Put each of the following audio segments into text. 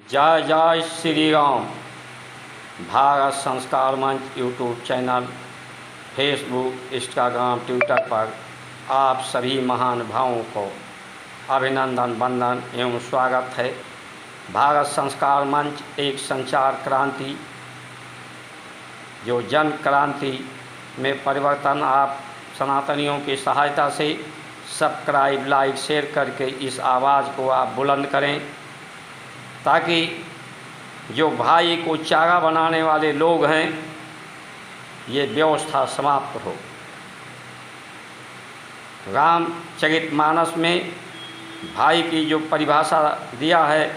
जय जय श्री राम। भारत संस्कार मंच YouTube channel, Facebook, Instagram, Twitter पर आप सभी महानुभावों को अभिनंदन, वंदन एवं स्वागत है। भारत संस्कार मंच एक संचार क्रांति, जो जन क्रांति में परिवर्तन आप सनातनियों की सहायता से सब्सक्राइब, लाइक, शेयर करके इस आवाज़ को आप बुलंद करें, ताकि जो भाई को चारा बनाने वाले लोग हैं, ये व्यवस्था समाप्त हो। रामचरितमानस में भाई की जो परिभाषा दिया है,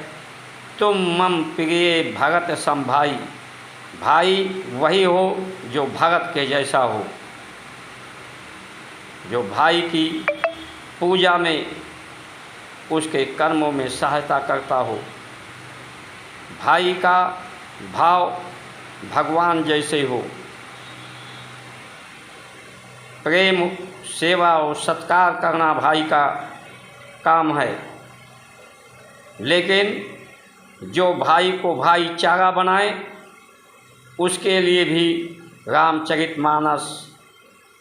तुम मम प्रिय भगत सम भाई, भाई वही हो जो भगत के जैसा हो, जो भाई की पूजा में, उसके कर्मों में सहायता करता हो। भाई का भाव भगवान जैसे हो। प्रेम, सेवा और सत्कार करना भाई का काम है, लेकिन जो भाई को भाईचारा बनाए, उसके लिए भी रामचरितमानस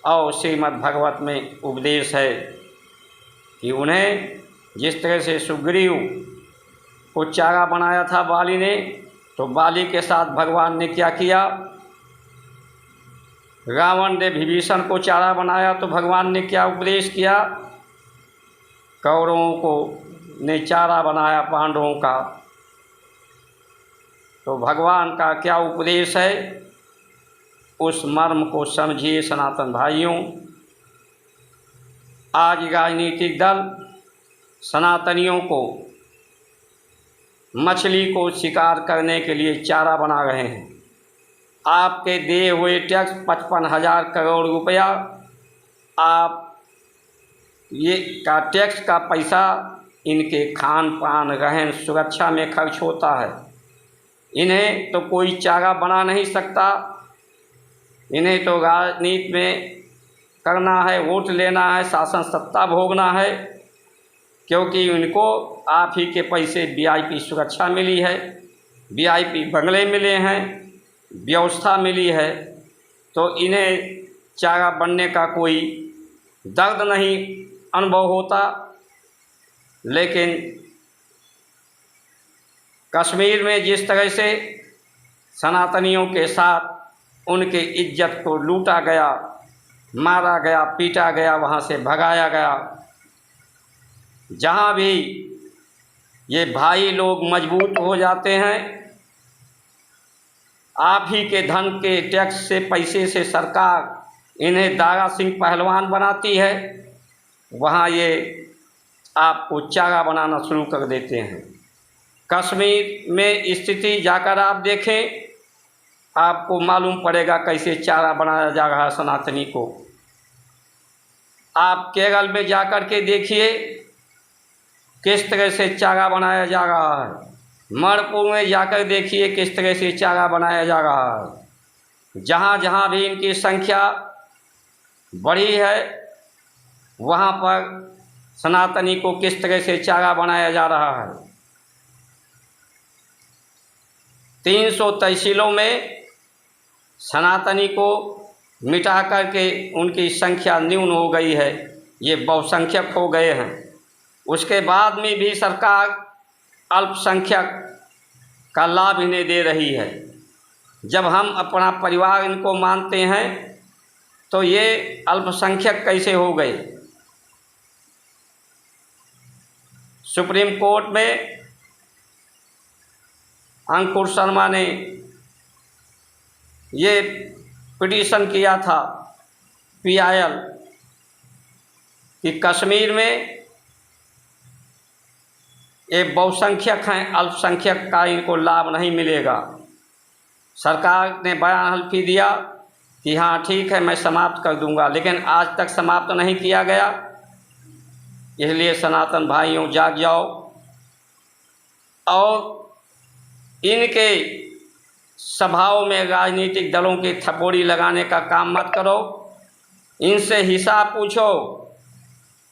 और श्रीमद् भागवत में उपदेश है कि उन्हें जिस तरह से सुग्रीव को चारा बनाया था बाली ने, तो बाली के साथ भगवान ने क्या किया। रावण ने विभीषण को चारा बनाया तो भगवान ने क्या उपदेश किया। कौरवों को ने चारा बनाया पांडवों का, तो भगवान का क्या उपदेश है, उस मर्म को समझिए सनातन भाइयों। आज राजनीतिक दल सनातनियों को मछली को शिकार करने के लिए चारा बना रहे हैं। आपके दिए हुए टैक्स 55,000 करोड़ रुपया, आप ये का टैक्स का पैसा इनके खान पान, रहन, सुरक्षा में खर्च होता है। इन्हें तो कोई चारा बना नहीं सकता। इन्हें तो राजनीति में करना है, वोट लेना है, शासन सत्ता भोगना है, क्योंकि उनको आप ही के पैसे वीआईपी सुरक्षा मिली है, वीआईपी बंगले मिले हैं, व्यवस्था मिली है, तो इन्हें चारा बनने का कोई दर्द नहीं अनुभव होता। लेकिन कश्मीर में जिस तरह से सनातनियों के साथ उनके इज्जत को लूटा गया, मारा गया, पीटा गया, वहाँ से भगाया गया, जहाँ भी ये भाई लोग मजबूत हो जाते हैं, आप ही के धन के टैक्स से, पैसे से सरकार इन्हें दारा सिंह पहलवान बनाती है, वहाँ ये आपको चारा बनाना शुरू कर देते हैं। कश्मीर में स्थिति जाकर आप देखें, आपको मालूम पड़ेगा कैसे चारा बनाया जा रहा है सनातनी को। आप केरल में जाकर के देखिए किस तरह से चारा बनाया जा रहा है। मणिपुर में जाकर देखिए किस तरह से चारा बनाया जा रहा है। जहाँ जहाँ भी इनकी संख्या बढ़ी है, वहाँ पर सनातनी को किस तरह से चारा बनाया जा रहा है। 300 तहसीलों में सनातनी को मिटा करके उनकी संख्या न्यून हो गई है, ये बहुसंख्यक हो गए हैं। उसके बाद में भी सरकार अल्पसंख्यक का लाभ इन्हें दे रही है। जब हम अपना परिवार इनको मानते हैं, तो ये अल्पसंख्यक कैसे हो गए। सुप्रीम कोर्ट में अंकुर शर्मा ने ये पिटीशन किया था, PIL, कि कश्मीर में ये बहुसंख्यक हैं, अल्पसंख्यक का इनको लाभ नहीं मिलेगा। सरकार ने बयान हल्फी दिया कि हाँ ठीक है, मैं समाप्त कर दूंगा, लेकिन आज तक समाप्त नहीं किया गया। इसलिए सनातन भाइयों, जाग जाओ और इनके सभाओं में राजनीतिक दलों की थपोड़ी लगाने का काम मत करो। इनसे हिसाब पूछो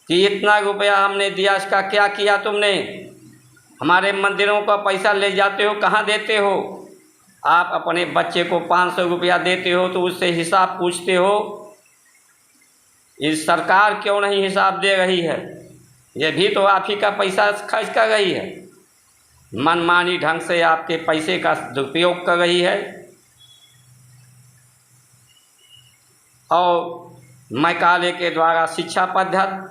कि इतना रुपया हमने दिया, इसका क्या किया तुमने। हमारे मंदिरों का पैसा ले जाते हो, कहाँ देते हो? आप अपने बच्चे को 500 रुपया देते हो तो उससे हिसाब पूछते हो। इस सरकार क्यों नहीं हिसाब दे रही है? ये भी तो आप ही का पैसा खर्च कर रही है, मनमानी ढंग से आपके पैसे का दुरुपयोग कर रही है। और मैकाले के द्वारा शिक्षा पद्धति,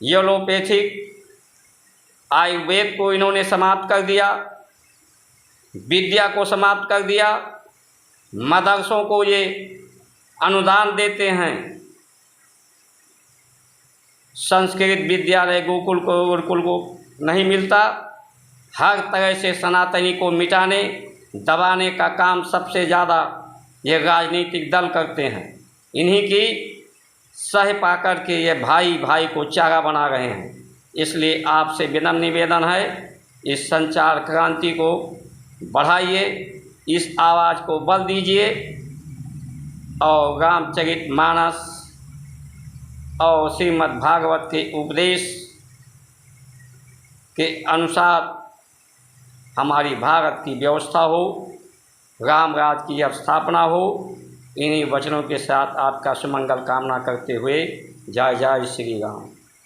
एलोपैथिक आयुर्वेद को इन्होंने समाप्त कर दिया, विद्या को समाप्त कर दिया। मदरसों को ये अनुदान देते हैं, संस्कृत विद्यालय गुरुकुल को नहीं मिलता। हर तरह से सनातनी को मिटाने दबाने का काम सबसे ज़्यादा ये राजनीतिक दल करते हैं। इन्हीं की सह पाकर के ये भाई भाई को चारा बना रहे हैं। इसलिए आपसे विनम्र निवेदन है, इस संचार क्रांति को बढ़ाइए, इस आवाज़ को बल दीजिए और रामचरितमानस और श्रीमद् भागवत के उपदेश के अनुसार हमारी भारत की व्यवस्था हो, राम राज की स्थापना हो। इन्हीं वचनों के साथ आपका सुमंगल कामना करते हुए जय जय श्री राम।